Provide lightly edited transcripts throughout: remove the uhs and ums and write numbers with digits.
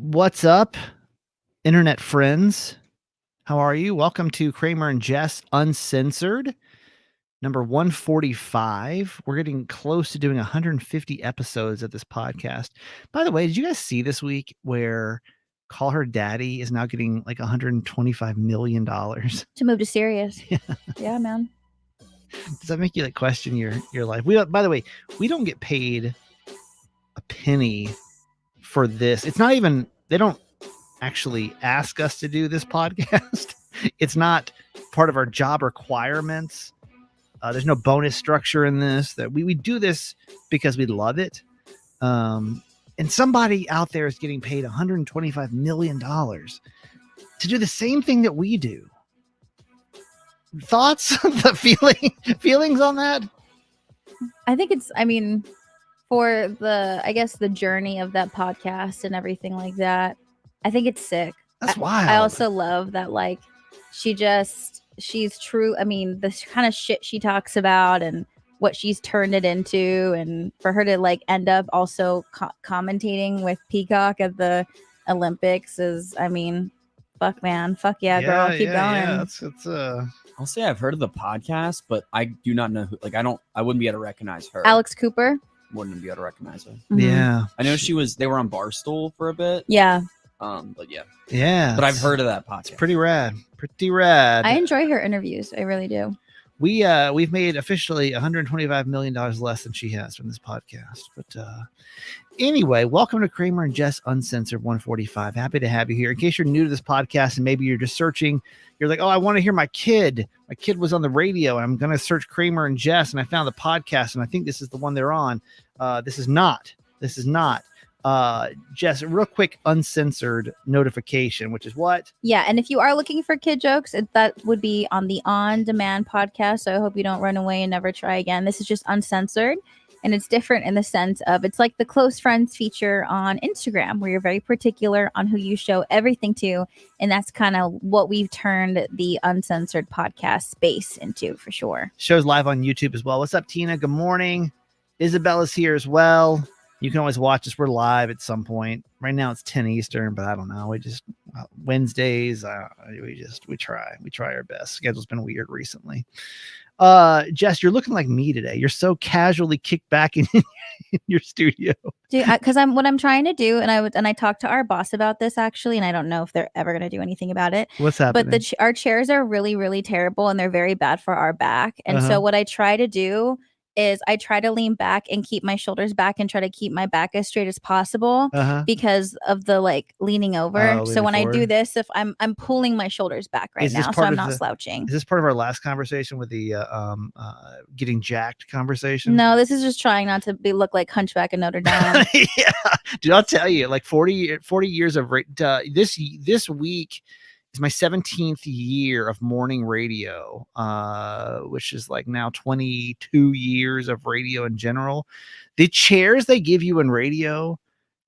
What's up, internet friends? How are you? Welcome to Kramer and Jess Uncensored, number 145. We're getting close to doing 150 episodes of this podcast. By the way, did you guys see this week where Call Her Daddy is now getting like $125 million? To move to Sirius. Yeah, man. Does that make you like question your life? By the way, we don't get paid a penny for this. It's not even, they don't actually ask us to do this podcast. It's not part of our job requirements. There's no bonus structure in this. That we do this because we love it. And somebody out there is getting paid $125 million to do the same thing that we do. Thoughts? The feelings on that? I think for the journey of that podcast and everything like that, I think it's sick. That's wild. I also love that, like, she's true. I mean, the kind of shit she talks about and what she's turned it into, and for her to like end up also commentating with Peacock at the Olympics is, I mean, fuck man, fuck yeah, girl, keep going. Yeah, it's I'll say I've heard of the podcast, but I do not know who. Like, I wouldn't be able to recognize her. Alex Cooper. Wouldn't be able to recognize her. Mm-hmm. Yeah, I know they were on Barstool for a bit. Yeah. But yeah. Yeah. But I've heard of that podcast. It's pretty rad. Pretty rad. I enjoy her interviews. I really do. We've made officially $125 million less than she has from this podcast. But anyway, welcome to Kramer and Jess Uncensored 145. Happy to have you here. In case you're new to this podcast and maybe you're just searching, you're like, oh, I want to hear my kid. My kid was on the radio and I'm going to search Kramer and Jess and I found the podcast and I think this is the one they're on. This is not. Jess, real quick uncensored notification, which is what? Yeah, and if you are looking for kid jokes, that would be on the On Demand podcast. So I hope you don't run away and never try again. This is just uncensored, and it's different in the sense of it's like the close friends feature on Instagram, where you're very particular on who you show everything to, and that's kind of what we've turned the uncensored podcast space into for sure. Show's live on YouTube as well. What's up, Tina? Good morning. Isabella's here as well. You can always watch us. We're live at some point. Right now it's 10 Eastern, but I don't know. We just Wednesdays. We try our best. Schedule's been weird recently. Jess, you're looking like me today. You're so casually kicked back in your studio. Dude, because what I'm trying to do, and I talked to our boss about this actually, and I don't know if they're ever going to do anything about it. What's happening? But our chairs are really, really terrible, and they're very bad for our back. And so what I try to do is I try to lean back and keep my shoulders back and try to keep my back as straight as possible because of the like leaning over. So when forward. I do this, if I'm pulling my shoulders back right now, so I'm not slouching. Is this part of our last conversation with the getting jacked conversation? No, this is just trying not to look like Hunchback of Notre Dame. Yeah, dude, I'll tell you, like 40 years of this week is my 17th year of morning radio, which is like now 22 years of radio in general. The chairs they give you in radio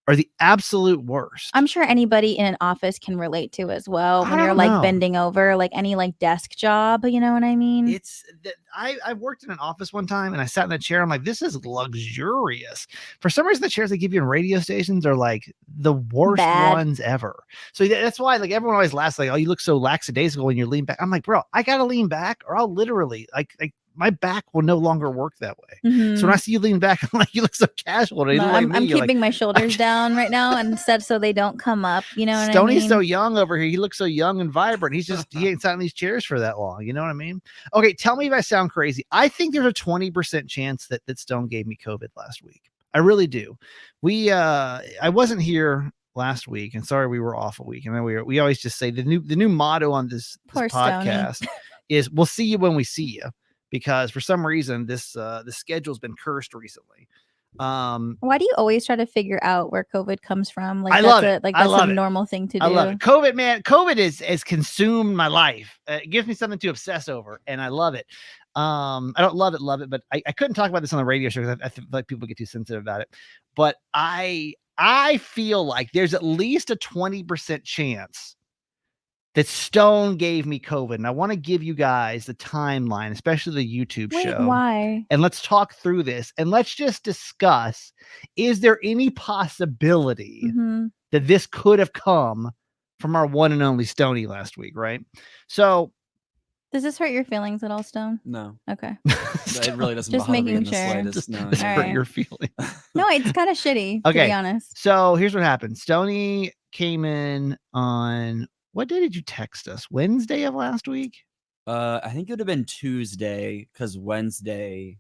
are the absolute worst. I'm sure anybody in an office can relate to as well when you're like bending over, like any like desk job, you know what I mean? It's that I worked in an office one time and I sat in the chair. I'm like, this is luxurious. For some reason, the chairs they give you in radio stations are like the worst ones ever. So that's why like everyone always laughs like, oh, you look so lackadaisical when you lean back. I'm like, bro, I gotta lean back or I'll literally like my back will no longer work that way. So when I see you lean back, I'm like, you look so casual. No, I'm keeping my shoulders down right now instead so they don't come up. You know what I mean? Stoney's so young over here. He looks so young and vibrant. He ain't sat in these chairs for that long. You know what I mean? Okay, tell me if I sound crazy. I think there's a 20% chance that Stone gave me COVID last week. I really do. I wasn't here last week, and sorry we were off a week. And then we always just say the new motto on this podcast is we'll see you when we see you. Because for some reason the schedule's been cursed recently. Why do you always try to figure out where COVID comes from? Like I love it. Like that's a normal thing to do. I love it. COVID, man. COVID has consumed my life. It gives me something to obsess over, and I love it. I don't love it, but I couldn't talk about this on the radio show because I feel like people get too sensitive about it. But I feel like there's at least a 20% chance that Stone gave me COVID. And I want to give you guys the timeline, especially the YouTube Wait, show. why? And let's talk through this. And let's just discuss, is there any possibility Mhm. that this could have come from our one and only Stoney last week, right? So Does this hurt your feelings at all, Stone? No, Okay. it really doesn't Just bother me making in the sure. slightest. just, No, just yeah. hurt Alright. your feelings. No, it's kind of shitty, to Okay. be honest. So here's what happened. Stoney came in on, what day did you text us? Wednesday of last week? I think it would have been Tuesday because Wednesday.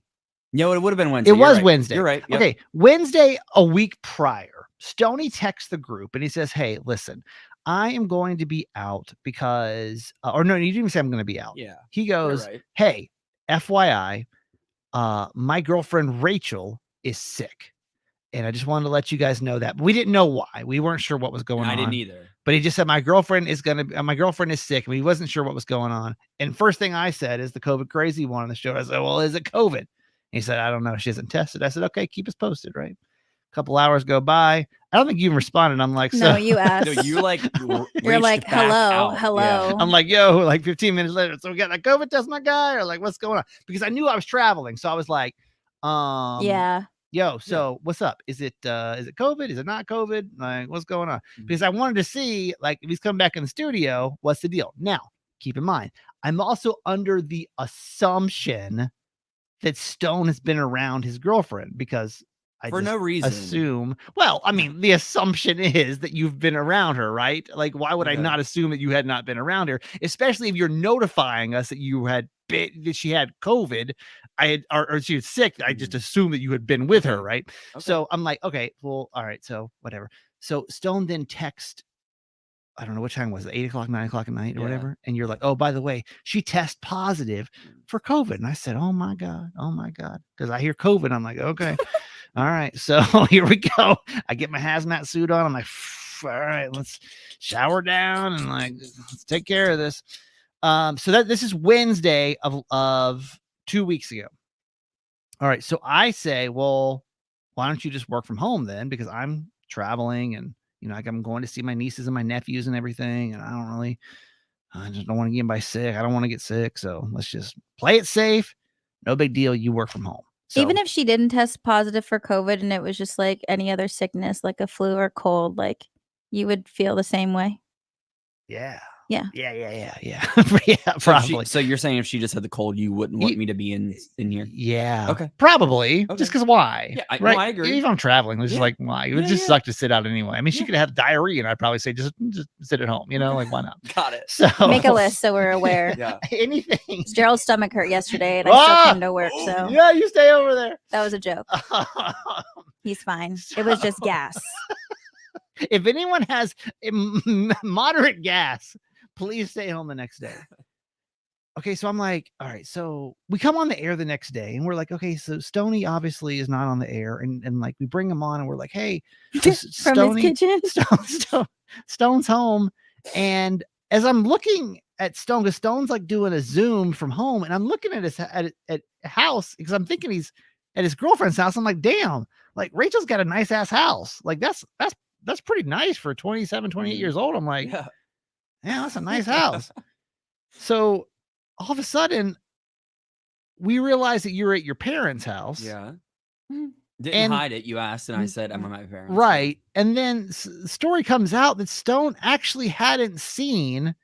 No, it would have been Wednesday. It You're was right. Wednesday. You're right. Yep. Okay. Wednesday, a week prior, Stoney texts the group and he says, hey, listen, I am going to be out because, or no, he didn't even say I'm going to be out. Yeah. He You're goes, right. hey, FYI, my girlfriend Rachel is sick. And I just wanted to let you guys know that. But we didn't know why. We weren't sure what was going on. I didn't either. But he just said, my girlfriend is sick. And he wasn't sure what was going on. And first thing I said is the COVID crazy one on the show. I said, well, is it COVID? And he said, I don't know. She hasn't tested. I said, okay, keep us posted, right? A couple hours go by. I don't think you even responded. I'm like, so No, you asked. No, you like You're reached like, back hello, out. hello. Yeah. I'm like, yo, like 15 minutes later. So we got that COVID test, my guy, or like, what's going on? Because I knew I was traveling. So I was like, Yeah. yo, so what's up? Is it COVID? Is it not COVID? Like, what's going on? Mhm. Because I wanted to see, like, if he's coming back in the studio, what's the deal? Now, keep in mind, I'm also under the assumption that Stone has been around his girlfriend because I For just no reason. assume. Well, I mean, the assumption is that you've been around her, right? Like, why would I Okay. not assume that you had not been around her, especially if you're notifying us that you had that she had COVID, or she was sick. I just assumed that you had been with her, Okay. right? Okay. So I'm like, okay, well, all right, so whatever. So Stone then text, I don't know what time was it, 8 o'clock, 9 o'clock at night or Yeah. whatever. And you're like, oh, by the way, she tests positive for COVID. And I said, oh my God. Because I hear COVID. I'm like, okay. All right. So here we go. I get my hazmat suit on. I'm like, all right, let's shower down and like, let's take care of this. So that this is Wednesday of 2 weeks ago. All right. So I say, well, why don't you just work from home then? Because I'm traveling and, you know, like I'm going to see my nieces and my nephews and everything. And I just don't want to get anybody sick. I don't want to get sick. So let's just play it safe. No big deal. You work from home. So, Even if she didn't test positive for COVID and it was just like any other sickness, like a flu or cold, like you would feel the same way. yeah. Yeah. Yeah, probably. So you're saying if she just had the cold, you wouldn't want me to be in here? Yeah. Okay. Probably. Okay. Just because why? Yeah, no, right? I agree. If I'm traveling, it's just Yeah. like, why? It would Yeah, just yeah. suck to sit out anyway. I mean, she Yeah. could have diarrhea, and I'd probably say, just sit at home, you know, like, why not? Got it. So Make a list so we're aware. Yeah. anything. Gerald's stomach hurt yesterday and I still came to work, so Yeah, you stay over there. that was a joke. He's fine. It was just gas. If anyone has moderate gas, please stay home the next day. Okay, so I'm like, all right, so we come on the air the next day and we're like, okay, so Stoney obviously is not on the air. And like we bring him on and we're like, hey, From Stoney, his kitchen. Stone's home. And as I'm looking at Stone, because Stone's like doing a Zoom from home, and I'm looking at his at house because I'm thinking he's at his girlfriend's house. I'm like, damn, like Rachel's got a nice ass house. Like that's pretty nice for 27, 28 years old. I'm like, yeah, that's a nice house. So all of a sudden, we realize that you're at your parents' house. Yeah. Didn't hide it. You asked, and I said, I'm at my parents. Right. And then the story comes out that Stone actually hadn't seen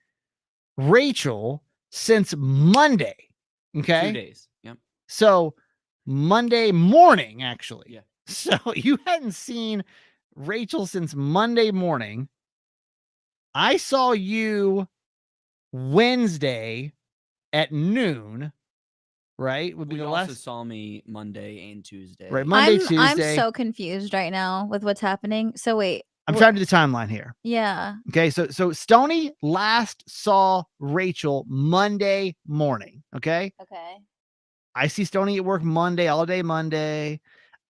Rachel since Monday. Okay. 2 days. Yep. So Monday morning, actually. Yeah. So you hadn't seen Rachel since Monday morning. I saw you Wednesday at noon, right? Would be You the also last. saw me Monday and Tuesday. Right, Monday, Tuesday. I'm so confused right now with what's happening. So wait. I'm trying to do the timeline here. Yeah. Okay, so Stoney last saw Rachel Monday morning. Okay. Okay. I see Stoney at work Monday, all day Monday.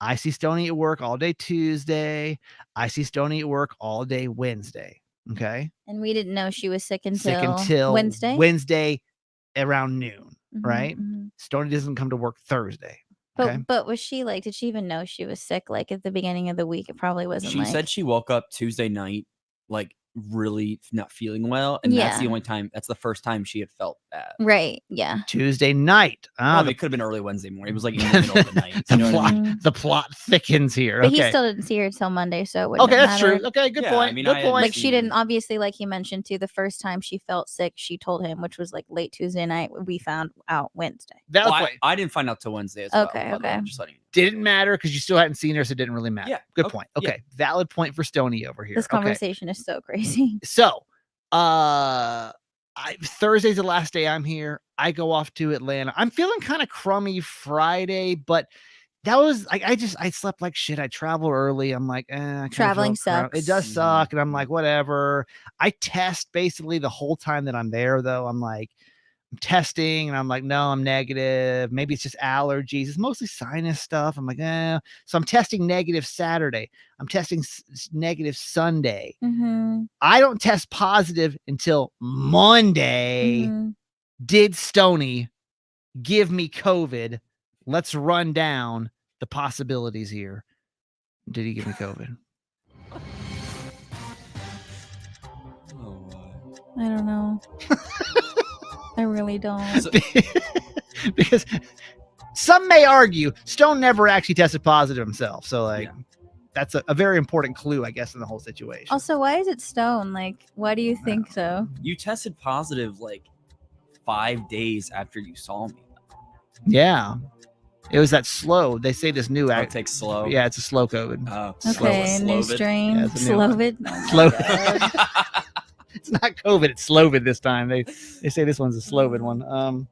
I see Stoney at work all day Tuesday. I see Stoney at work all day Wednesday. Okay. And we didn't know she was sick until Wednesday. Wednesday around noon. Mhm, Right. mhm. Stoney doesn't come to work Thursday. Okay. But was she like, did she even know she was sick? Like at the beginning of the week, it probably wasn't. She said she woke up Tuesday night, like really not feeling well, and that's Yeah. the only time. That's the first time she had felt bad. Right. Yeah. Tuesday night. Well, The, it could have been early Wednesday morning. It was like in the middle of the night. the You know what I plot, mean? the plot thickens here. But Okay. he still didn't see her till Monday, so it wouldn't Okay, have that's mattered. true. Okay, good Yeah, point. I mean, good I hadn't point. Like she seen didn't, her. obviously, like he mentioned too, the first time she felt sick, she told him, which was like late Tuesday night. We found out Wednesday. Valid Well, point. I didn't find out till Wednesday as well. Okay, by the way, okay. just letting you know. Didn't matter because you still hadn't seen her, so it didn't really matter. Yeah, Good okay, point. yeah. Okay, valid point for Stony over here. This Okay. conversation is so crazy. So, Thursday's the last day I'm here. I go off to Atlanta. I'm feeling kind of crummy Friday, but that was I slept like shit. I travel early. I'm like, I kinda Traveling feel crap. It does sucks. suck, and I'm like, whatever. I test basically the whole time that I'm there, though. I'm like, I'm testing, and I'm like, no, I'm negative. Maybe it's just allergies. It's mostly sinus stuff. I'm like, So I'm testing negative Saturday. I'm testing negative Sunday. Mm-hmm. I don't test positive until Monday. Mm-hmm. Did Stony give me COVID? Let's run down the possibilities here. Did he give me COVID? I don't know. I really don't. Because some may argue Stone never actually tested positive himself. So like that's a very important clue, I guess, in the whole situation. Also, why is it Stone? Like, why do you think so? You tested positive like 5 days after you saw me. Yeah. It was that slow. They say this new It takes slow. Yeah, it's a slow COVID. Okay, new strain. Yeah, it's a new one. Slovid. Slow. It's not COVID, it's Slovid this time. They say this one's a Slovid one.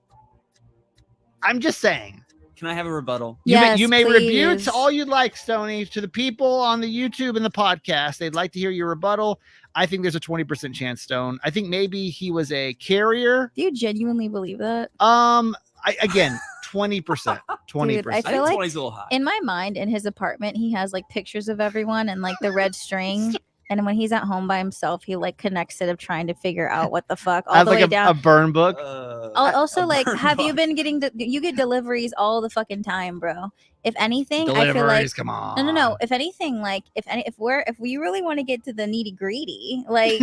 I'm just saying. Can I have a rebuttal? You may review please. to all you'd like, Stony. To the people on the YouTube and the podcast, they'd like to hear your rebuttal. I think there's a 20% chance, Stone. I think maybe he was a carrier. Do you genuinely believe that? Again, 20%. 20%. Dude, I I feel think like 20's a little high. in my mind, in his apartment, he has like pictures of everyone and like the red string. And when he's at home by himself, he like connects it of trying to figure out what the fuck all I have the way like down. a burn book. Also, a like, burn have you book. been getting you get deliveries all the fucking time, bro? If anything, I feel like Deliveries, come on. no. If anything, like, if we really want to get to the nitty gritty, like,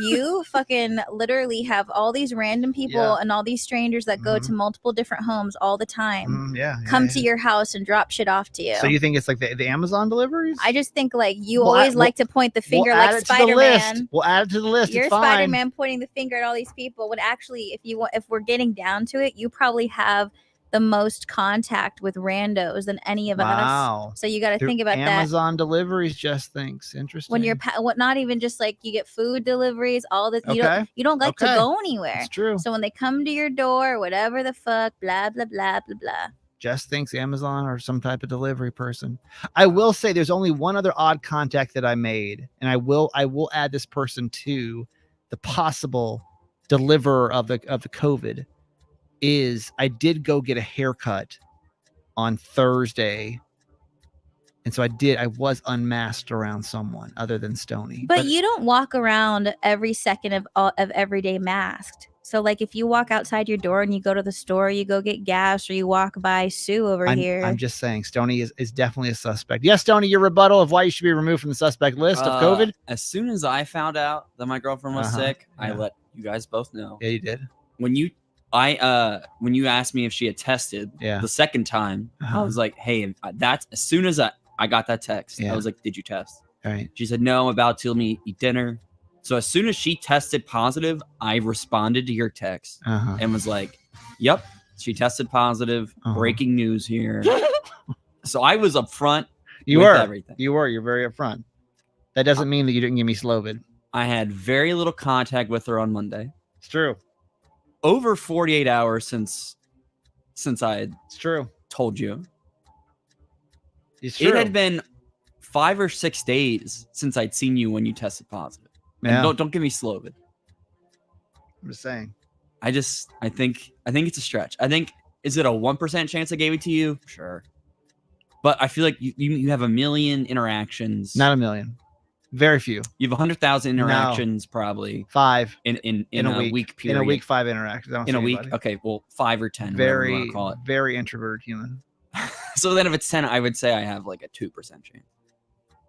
you fucking literally have all these random people Yeah. and all these strangers that go to multiple different homes all the time, come to your house and drop shit off to you. So you think it's like the Amazon deliveries? I just think like you We'll always add- like to point the finger We'll add like it to the list. Spider-Man. We'll add it to the list. You're It's fine. Spider-Man pointing the finger at all these people. When actually, if we're getting down to it, you probably have the most contact with randos than any of Wow. us. So you got to Through think about that. Amazon deliveries just thinks. Interesting. When you're not even just like you get food deliveries, all this. Okay. You don't like to Okay. go anywhere. It's true. So when they come to your door, whatever the fuck, blah blah blah blah blah. Just thinks Amazon or some type of delivery person. I will say there's only one other odd contact that I made, and I will add this person to the possible deliverer of the COVID. Is I did go get a haircut on Thursday, and so I was unmasked around someone other than Stony. But you don't walk around every second of every day masked. So like if you walk outside your door and you go to the store, you go get gas, or you walk by Sue over here. I'm just saying Stony is definitely a suspect. Yes, Stony, your rebuttal of why you should be removed from the suspect list of COVID. As soon as I found out that my girlfriend was sick, I Yeah. let you guys both know. Yeah, you did. When you asked me if she had tested the second time, I was like, hey, that's as soon as I got that text, I was like, did you test? All right. She said, no, I'm about to eat dinner. So as soon as she tested positive, I responded to your text and was like, yep, she tested positive. Breaking news here. So I was upfront. You with were. everything. You're very upfront. That doesn't mean that you didn't give me Slovid. I had very little contact with her on Monday. It's true. Over 48 hours since I had told you. It's true. It had been 5 or 6 days since I'd seen you when you tested positive. Yeah. And don't give me Slovid. I'm just saying. I think it's a stretch. I think, is it a 1% chance I gave it to you? Sure. But I feel like you have a million interactions. Not a million. Very few. You have 100,000 interactions probably. 5 in a week period. In a week, 5 interactions. I don't In a see week? anybody. Okay, well, 5 or 10. Whatever you Very, wanna call it. very introverted human. So then if it's 10, I would say I have like a 2% chance.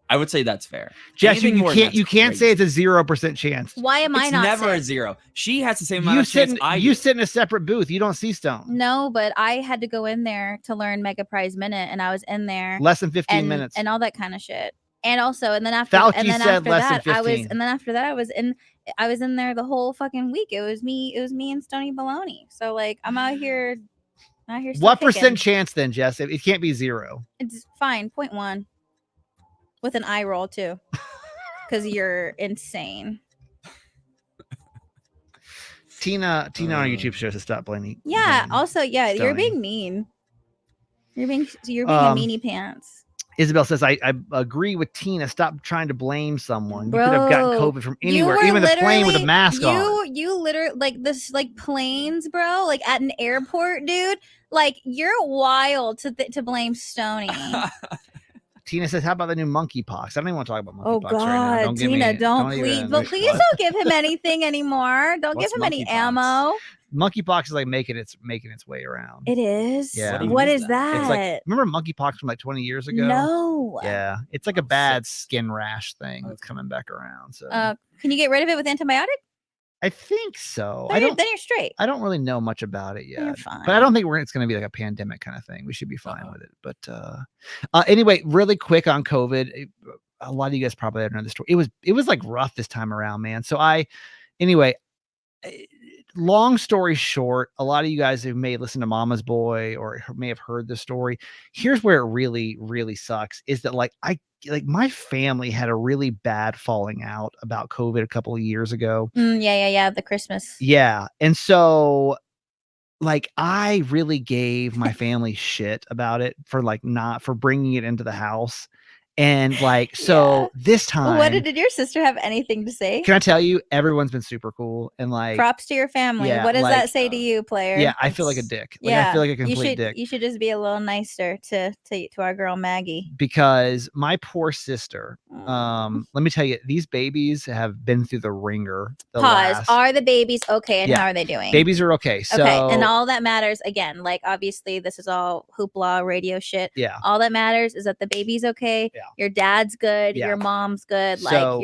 I would say that's fair. Jess, Anything you more can't than that's say it's crazy. a 0% chance. Why am I It's not never a sick? 0. She has the same amount You of chance I you do. sit in a separate booth. You don't see Stone. No, but I had to go in there to learn Mega Prize Minute, and I was in there Less than 15 minutes. and all that kind of shit. And also, and then after Fauci said after less than that, I was 15. and then after that, I was in there the whole fucking week. It was me and Stony Baloney. So like, I'm out here still What kicking. percent chance then, Jess? It can't be 0. It's fine, 0.1 with an eye roll too, because you're insane. Tina on our YouTube shows to stop blaming. Yeah. Also, yeah, Stony. you're being mean. You're being a meanie pants. Isabel says, I agree with Tina. Stop trying to blame someone. Bro, you could have gotten COVID from anywhere, even the plane with a mask on. You literally, like, this, like, planes, bro, like at an airport, dude. Like, you're wild to blame Stony. Tina says, how about the new monkeypox? I don't even want to talk about monkeypox Oh, God, right now. Don't Tina, don't please. even, But please don't give him anything anymore. Don't What's give him any monkeypox? ammo. Monkeypox is like making its way around. It is? Yeah. What is that? It's like, remember monkeypox from like 20 years ago? No. Yeah. It's like a bad skin rash thing that's coming back around. So can you get rid of it with antibiotic? I think so. Then you're straight. I don't really know much about it yet. You're fine. But I don't think it's going to be like a pandemic kind of thing. We should be fine with it. But anyway, really quick on COVID. A lot of you guys probably have known the story. It was like rough this time around, man. So long story short, a lot of you guys who may listen to Mama's Boy or may have heard the story. Here's where it really, really sucks is that my family had a really bad falling out about COVID a couple of years ago. Yeah. The Christmas. Yeah. And so like, I really gave my family shit about it for bringing it into the house. And like, so this time, what did your sister have anything to say? Can I tell you, everyone's been super cool and like props to your family. Yeah, what does that say to you, player? Yeah, I feel like a dick. I feel like a complete dick. You should just be a little nicer to our girl Maggie. Because my poor sister, let me tell you, these babies have been through the ringer. Are the babies okay, and how are they doing? Babies are okay. So and all that matters, again, like obviously this is all hoopla radio shit. Yeah. All that matters is that the baby's okay. Yeah. Your dad's good. Yeah. Your mom's good. So,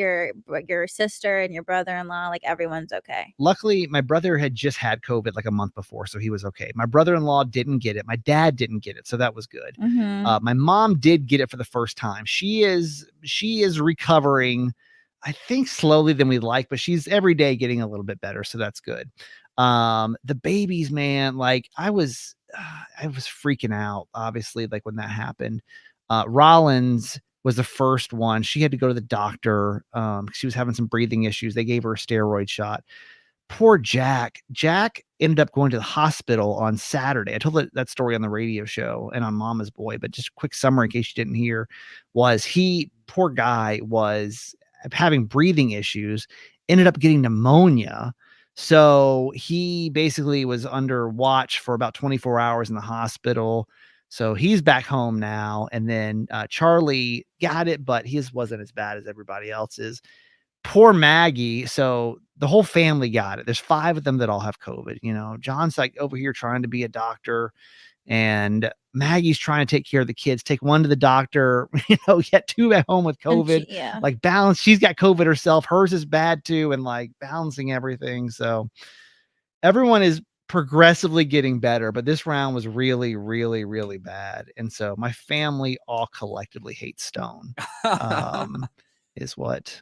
like your sister and your brother-in-law, like everyone's okay. Luckily, my brother had just had COVID like a month before, so he was okay. My brother-in-law didn't get it. My dad didn't get it, so that was good. Mm-hmm. My mom did get it for the first time. She is recovering, I think, slowly than we'd like, but she's every day getting a little bit better, so that's good. The babies, man, like I was freaking out, obviously, like when that happened. Rollins was the first one. She had to go to the doctor. She was having some breathing issues. They gave her a steroid shot. Poor Jack. Jack ended up going to the hospital on Saturday. I told that story on the radio show and on Mama's Boy, but just a quick summary in case you didn't hear, poor guy was having breathing issues, ended up getting pneumonia. So he basically was under watch for about 24 hours in the hospital. So he's back home now. And then Charlie got it, but his wasn't as bad as everybody else's. Poor Maggie. So the whole family got it. There's 5 of them that all have COVID. You know, John's like over here trying to be a doctor, and Maggie's trying to take care of the kids, take one to the doctor, get 2 at home with COVID, like balance. She's got COVID herself. Hers is bad too. And like balancing everything. So everyone is progressively getting better, but this round was really, really, really bad. And so my family all collectively hates Stone. Is what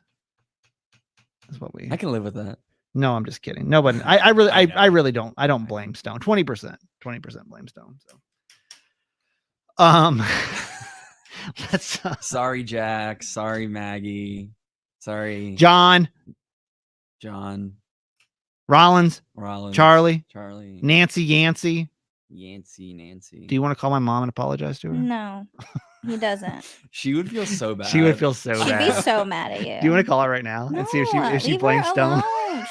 we. I can live with that. No, I'm just kidding. No, but I really don't. I don't blame Stone. 20% blame Stone. So, let's. Sorry, Jack. Sorry, Maggie. Sorry, John. Rollins, Charlie, Nancy, Yancey. Do you want to call my mom and apologize to her? No, he doesn't. She would feel so bad. She'd be so mad at you. Do you want to call her right now and see if she blames Stone?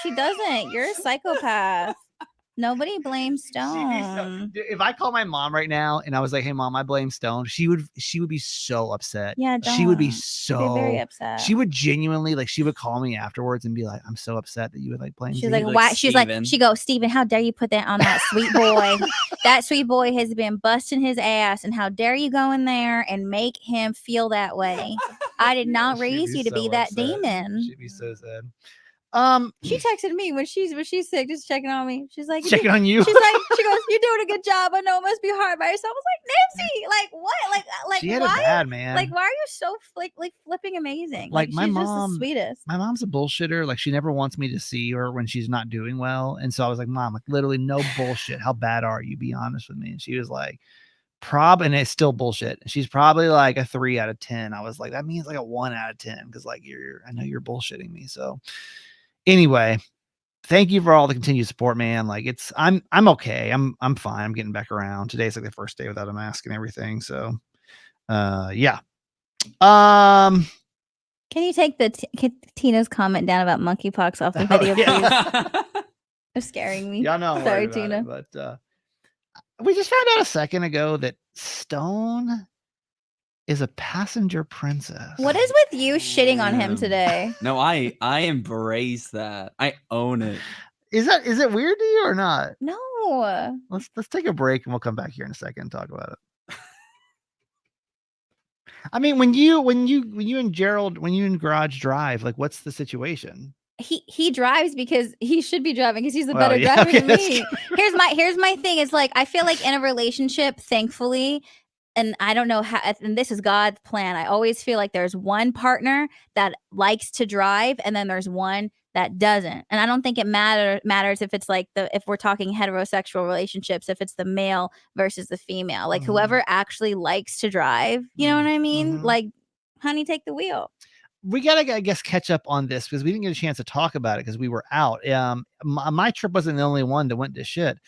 She doesn't. You're a psychopath. Nobody blames Stone. If I call my mom right now and I was like, "Hey, Mom, I blame Stone," she would be so upset. Yeah, she would be so very upset. She would genuinely she would call me afterwards and be like, "I'm so upset that you would like blame." She's like, "Why?" She's like, "She goes, Steven, how dare you put that on that sweet boy? That sweet boy has been busting his ass, and how dare you go in there and make him feel that way? I did not raise you to be that demon. She'd be so sad. She texted me when she's sick, just checking on me. She's like, checking on you. She's like, she goes, "You're doing a good job. I know it must be hard by yourself." I was like, Nancy, like what? Like she had why? it bad, man. Like, why are you so like flipping amazing? Like my she's mom, just the sweetest. My mom's a bullshitter. Like she never wants me to see her when she's not doing well. And so I was like, Mom, like literally no bullshit. How bad are you? Be honest with me. And she was like, and it's still bullshit. She's probably like a 3 out of 10. I was like, that means like a 1 out of 10 because like I know you're bullshitting me. So anyway, thank you for all the continued support, man. Like I'm okay. I'm fine. I'm getting back around. Today's like the first day without a mask and everything. So yeah. Can you take Tina's comment down about monkeypox off the video, please? They're scaring me. Yeah, no, sorry, Tina. It, but we just found out a second ago that Stone is a passenger princess. What is with you shitting on him today? No, I embrace that. I own it. Is it weird to you or not? No. Let's take a break and we'll come back here in a second and talk about it. I mean, when you and Gerald, when you and Garage drive, like what's the situation? He drives because he should be driving because he's the better driver than me. Here's my thing. It's like I feel like in a relationship, thankfully, and I don't know how, and this is God's plan. I always feel like there's one partner that likes to drive, and then there's one that doesn't. And I don't think it matters if it's like if we're talking heterosexual relationships, if it's the male versus the female, like whoever actually likes to drive, you know what I mean? Like, honey, take the wheel. We gotta, I guess, catch up on this because we didn't get a chance to talk about it because we were out. My trip wasn't the only one that went to shit.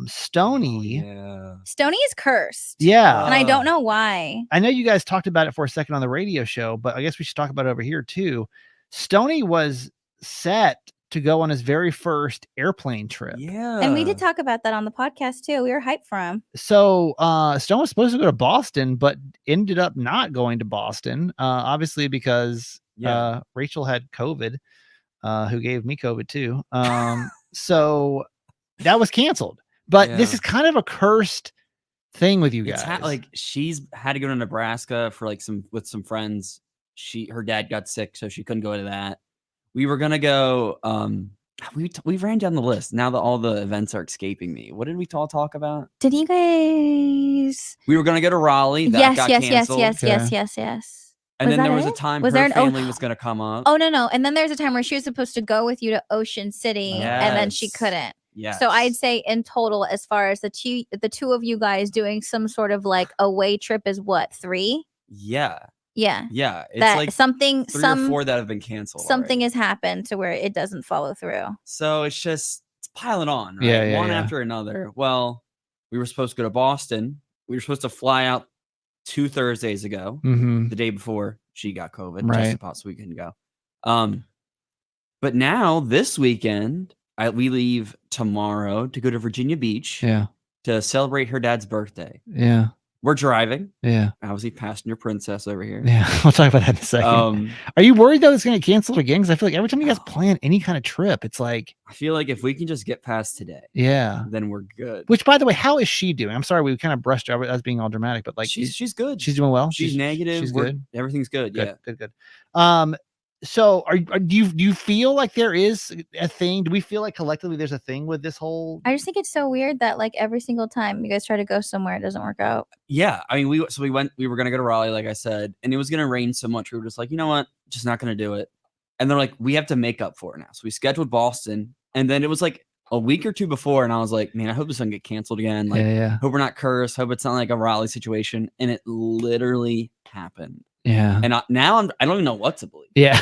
Stony is cursed. Yeah. And I don't know why. I know you guys talked about it for a second on the radio show, but I guess we should talk about it over here too. Stony was set to go on his very first airplane trip. Yeah. And we did talk about that on the podcast too. We were hyped for him. So Stone was supposed to go to Boston, but ended up not going to Boston. Obviously because Rachel had COVID, who gave me COVID too. So that was canceled. But this is kind of a cursed thing with you guys. Like she's had to go to Nebraska for like with some friends. Her dad got sick, so she couldn't go to that. We were gonna go. We ran down the list. Now that all the events are escaping me, what did we all talk about? Did you guys? We were gonna go to Raleigh. That got canceled. Yes. And then there was a time her family was gonna come up. Oh no! And then there's a time where she was supposed to go with you to Ocean City, and then she couldn't. Yeah. So I'd say in total, as far as the two of you guys doing some sort of like away trip is what, 3? Yeah. Yeah. It's that like something 3 or 4 that have been canceled. Something has happened to where it doesn't follow through. So it's piling on, right? One after another. Well, we were supposed to go to Boston. We were supposed to fly out 2 Thursdays ago, the day before she got COVID, just so we couldn't go. But now this weekend, we leave tomorrow to go to Virginia Beach to celebrate her dad's birthday. Yeah. We're driving. Yeah. Obviously, passenger princess over here. Yeah. We'll talk about that in a second. Are you worried though it's going to get canceled again? Because I feel like every time you guys plan any kind of trip, it's like. I feel like if we can just get past today. Yeah. Then we're good. Which, by the way, how is she doing? I'm sorry, we kind of brushed her as being all dramatic, but like. She's good. She's doing well. She's negative. She's good. Everything's good. Good. So do you feel like there is a thing? Do we feel like collectively there's a thing with this whole? I just think it's so weird that like every single time you guys try to go somewhere, it doesn't work out. Yeah. I mean, we were going to go to Raleigh, like I said, and it was going to rain so much. We were just like, you know what? Just not going to do it. And they're like, we have to make up for it now. So we scheduled Boston. And then it was like a week or 2 before. And I was like, man, I hope this doesn't get canceled again. Like, hope we're not cursed. Hope it's not like a Raleigh situation. And it literally happened. Yeah. And now I don't even know what to believe. Yeah.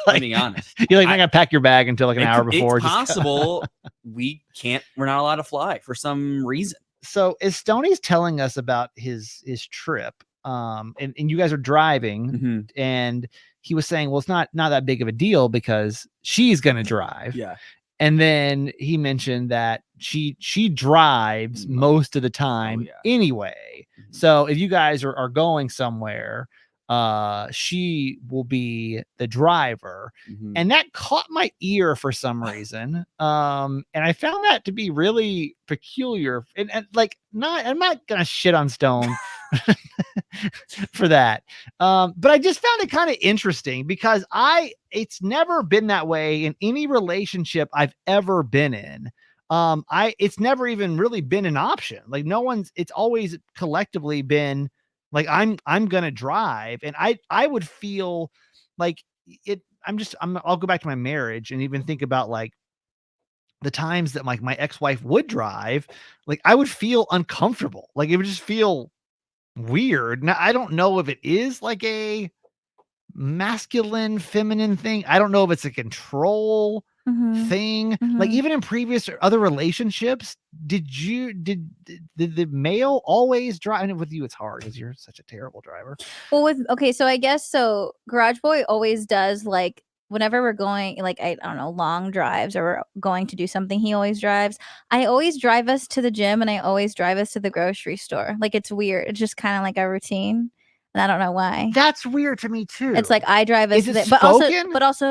I'm being honest. You're like, not going to pack your bag until like an hour before. It's possible we're not allowed to fly for some reason. So as Stoney's telling us about his trip, and you guys are driving and he was saying, well, it's not that big of a deal because she's going to drive. Yeah. And then he mentioned that she drives most of the time anyway. So if you guys are going somewhere, she will be the driver. And that caught my ear for some reason. And I found that to be really peculiar. And like, I'm not gonna shit on Stone for that. But I just found it kind of interesting because it's never been that way in any relationship I've ever been in. It's never even really been an option. Like it's always collectively been like, I'm going to drive, and I would feel like I'll go back to my marriage and even think about like the times that like my ex-wife would drive, like I would feel uncomfortable. Like it would just feel weird. Now, I don't know if it is like a masculine, feminine thing. I don't know if it's a control thing. Like even in previous or other relationships, did the male always drive? And with you, it's hard because you're such a terrible driver. Well, so I guess so. Garage Boy always does like whenever we're going, like I don't know, long drives or we're going to do something. He always drives. I always drive us to the gym, and I always drive us to the grocery store. Like it's weird. It's just kind of like a routine, and I don't know why. That's weird to me too. It's like I drive us, but also,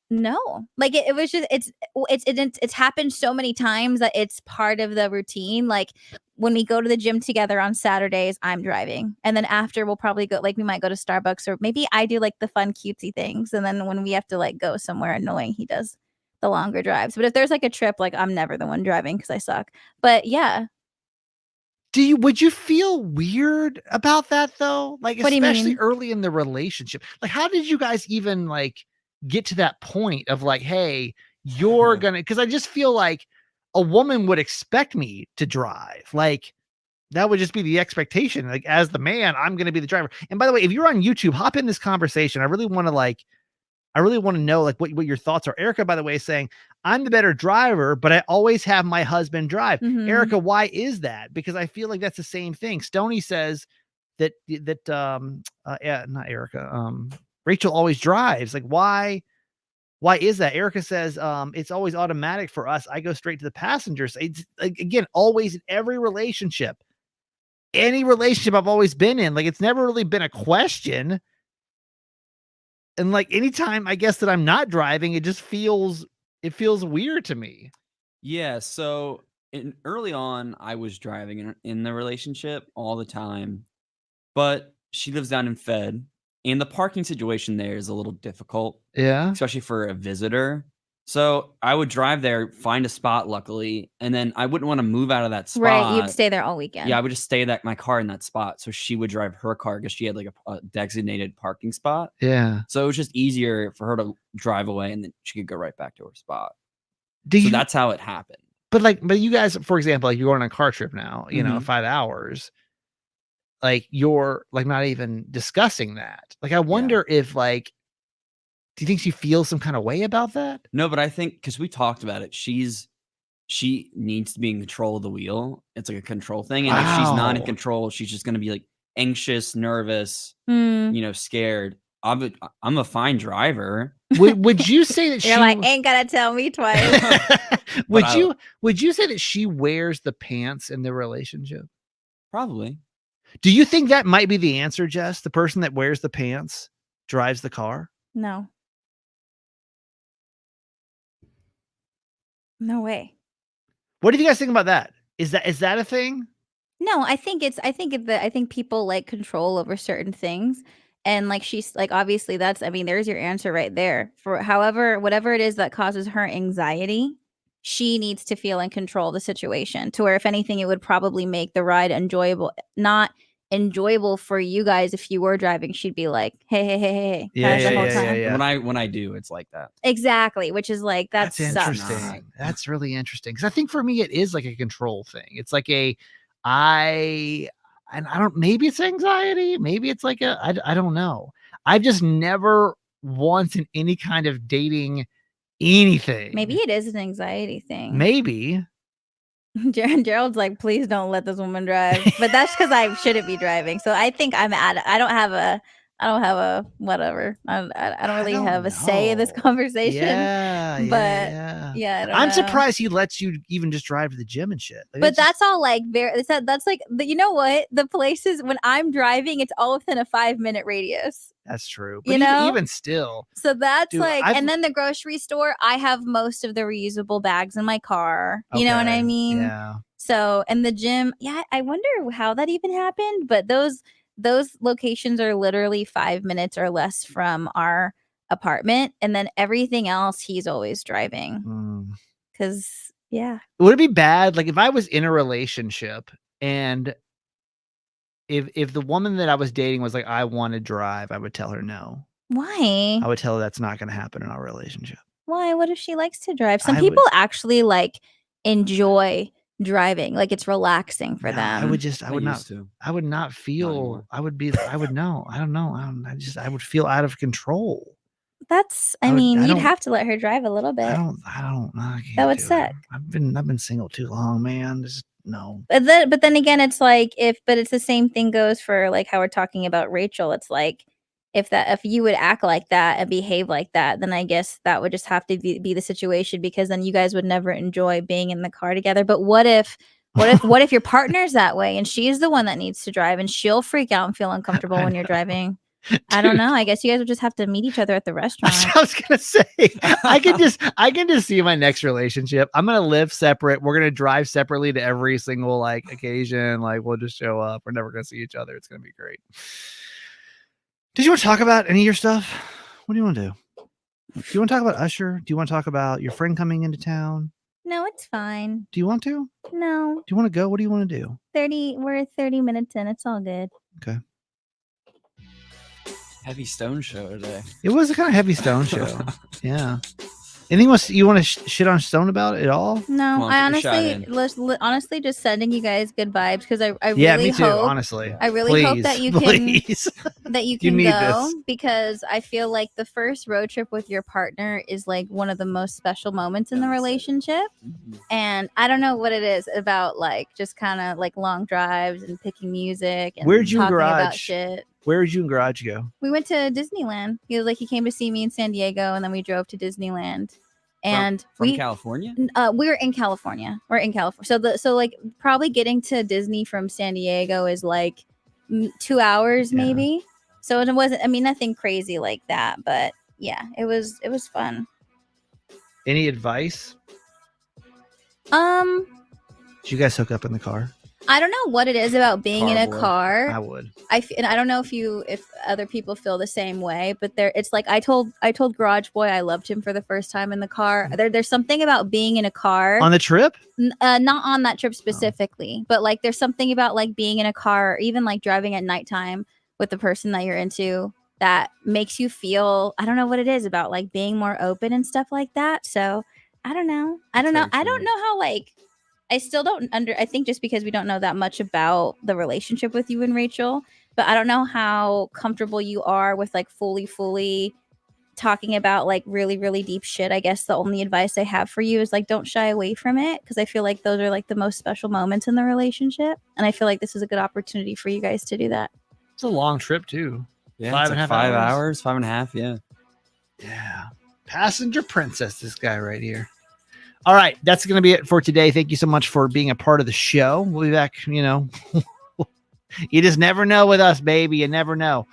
no. Like it was just it's happened so many times that it's part of the routine. Like when we go to the gym together on Saturdays, I'm driving, and then after we'll probably go, like we might go to Starbucks, or maybe I do like the fun cutesy things, and then when we have to like go somewhere annoying, he does the longer drives. But if there's like a trip, like I'm never the one driving because I suck. But yeah. Would you feel weird about that though? Like, what especially early in the relationship? Like, how did you guys even like get to that point of like, hey, you're gonna, because I just feel like a woman would expect me to drive. Like, that would just be the expectation. Like, as the man, I'm gonna be the driver. And by the way, if you're on YouTube, hop in this conversation. I really want to know like what your thoughts are. Erica, by the way, is saying, I'm the better driver, but I always have my husband drive. Erica, why is that? Because I feel like that's the same thing. Stoney says that not Erica, Rachel always drives. Like, why is that? Erica says, it's always automatic for us. I go straight to the passengers. It's like, again, always in every relationship, any relationship I've always been in, like, it's never really been a question. And like anytime I guess that I'm not driving, it feels weird to me. Yeah. So early on, I was driving in the relationship all the time, but she lives down in Fed, and the parking situation there is a little difficult. Yeah. Especially for a visitor. So I would drive there, find a spot, luckily, and then I wouldn't want to move out of that spot. Right, you'd stay there all weekend. Yeah, I would just stay my car in that spot. So she would drive her car because she had like a designated parking spot. Yeah. So it was just easier for her to drive away, and then she could go right back to her spot. So that's how it happened. But you guys, for example, like you're going on a car trip now, 5 hours. Like you're like not even discussing that. Like I wonder if like, do you think she feels some kind of way about that? No, but I think because we talked about it, she needs to be in control of the wheel. It's like a control thing. And if she's not in control, she's just going to be like anxious, nervous, scared. I'm a fine driver. Would you say that you're like, ain't gotta tell me twice? Would you say that she wears the pants in the relationship? Probably. Do you think that might be the answer, Jess? The person that wears the pants drives the car? No. No way. What do you guys think about that? Is that a thing? No, I think people like control over certain things. And like she's like, obviously there's your answer right there. For whatever it is that causes her anxiety, she needs to feel in control of the situation, to where if anything, it would probably make the ride not enjoyable for you guys. If you were driving, she'd be like, hey, yeah. When I do, it's like that. Exactly, which is like that's interesting. That's really interesting, because I think for me it is like a control thing. It's like maybe it's anxiety, maybe it's like I don't know. I've just never once in any kind of dating anything. Maybe it is an anxiety thing. Maybe. Gerald's like, please don't let this woman drive. But that's because I shouldn't be driving. So I think I don't have I don't have a whatever. I don't really have a know. say in this conversation. Yeah, but yeah, I don't I'm know. surprised he lets you even just drive to the gym and shit. Like, but that's all like very. That's like you know what? The places when I'm driving, it's all within a 5-minute radius. That's true. But even still. So that's and then the grocery store, I have most of the reusable bags in my car. You know what I mean? Yeah. So, and the gym, yeah, I wonder how that even happened. But those locations are literally 5 minutes or less from our apartment. And then everything else, he's always driving. Because, yeah. Would it be bad? Like if I was in a relationship and if the woman that I was dating was like, I want to drive, I would tell her no. Why? I would tell her that's not going to happen in our relationship. Why? What if she likes to drive? Some people actually like enjoy driving, like it's relaxing for them. I would not feel. I would know. I don't know. I would feel out of control. I mean, you'd have to let her drive a little bit. I don't. That would suck. I've been single too long, man. No. But then again, it's like but it's the same thing goes for like how we're talking about Rachel. It's like if you would act like that and behave like that, then I guess that would just have to be the situation, because then you guys would never enjoy being in the car together. But what if your partner's that way and she's the one that needs to drive and she'll freak out and feel uncomfortable when you're driving? Dude. I don't know. I guess you guys would just have to meet each other at the restaurant. I was gonna say, I can just see my next relationship. I'm gonna live separate. We're gonna drive separately to every single like occasion. Like we'll just show up. We're never gonna see each other. It's gonna be great. Did you want to talk about any of your stuff? What do you want to do? Do you want to talk about Usher? Do you want to talk about your friend coming into town? No, it's fine. Do you want to? No. Do you want to go? What do you want to do? We're 30 minutes in. It's all good. Okay. Heavy Stone show today. It was a kind of heavy Stone show. Yeah. Anything else you want to shit on Stone about at all? No, I honestly just sending you guys good vibes, because I really me too, hope, honestly. I really hope that you can go, because I feel like the first road trip with your partner is like one of the most special moments in the relationship. And I don't know what it is about like just kind of like long drives and picking music and Where'd you talking garage? About shit. Where did you and Garage go? We went to Disneyland. He came to see me in San Diego, and then we drove to Disneyland. And from California? We're in California. We're in California. So like probably getting to Disney from San Diego is like 2 hours maybe. So it wasn't, I mean, nothing crazy like that, but yeah, it was fun. Any advice? Did you guys hook up in the car? I don't know what it is about being in a car. I would. And I don't know if other people feel the same way, but it's like I told Garage Boy I loved him for the first time in the car. There's something about being in a car on the trip. Not on that trip specifically, but like there's something about like being in a car, or even like driving at nighttime with the person that you're into, that makes you feel, I don't know what it is about like being more open and stuff like that. So I don't know. I don't know how like. I still don't I think just because we don't know that much about the relationship with you and Rachel, but I don't know how comfortable you are with like fully talking about like really, really deep shit. I guess the only advice I have for you is like, don't shy away from it, because I feel like those are like the most special moments in the relationship. And I feel like this is a good opportunity for you guys to do that. It's a long trip too. Yeah, 5.5 hours, 5.5. Yeah. Yeah. Passenger princess, this guy right here. All right, that's going to be it for today. Thank you so much for being a part of the show. We'll be back, you just never know with us, baby. You never know.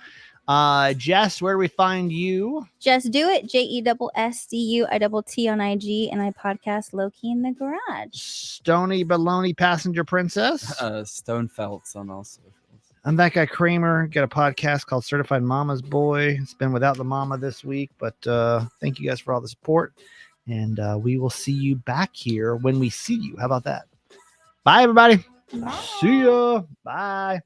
Jess, where do we find you? Just do it. JESSDUITT on IG, and I podcast Low-Key in the Garage. Stony Baloney Passenger Princess. Stone Feltz on all socials. I'm that guy Kramer. Got a podcast called Certified Mama's Boy. It's been without the mama this week, but thank you guys for all the support. And we will see you back here when we see you. How about that? Bye, everybody. Bye. See ya. Bye.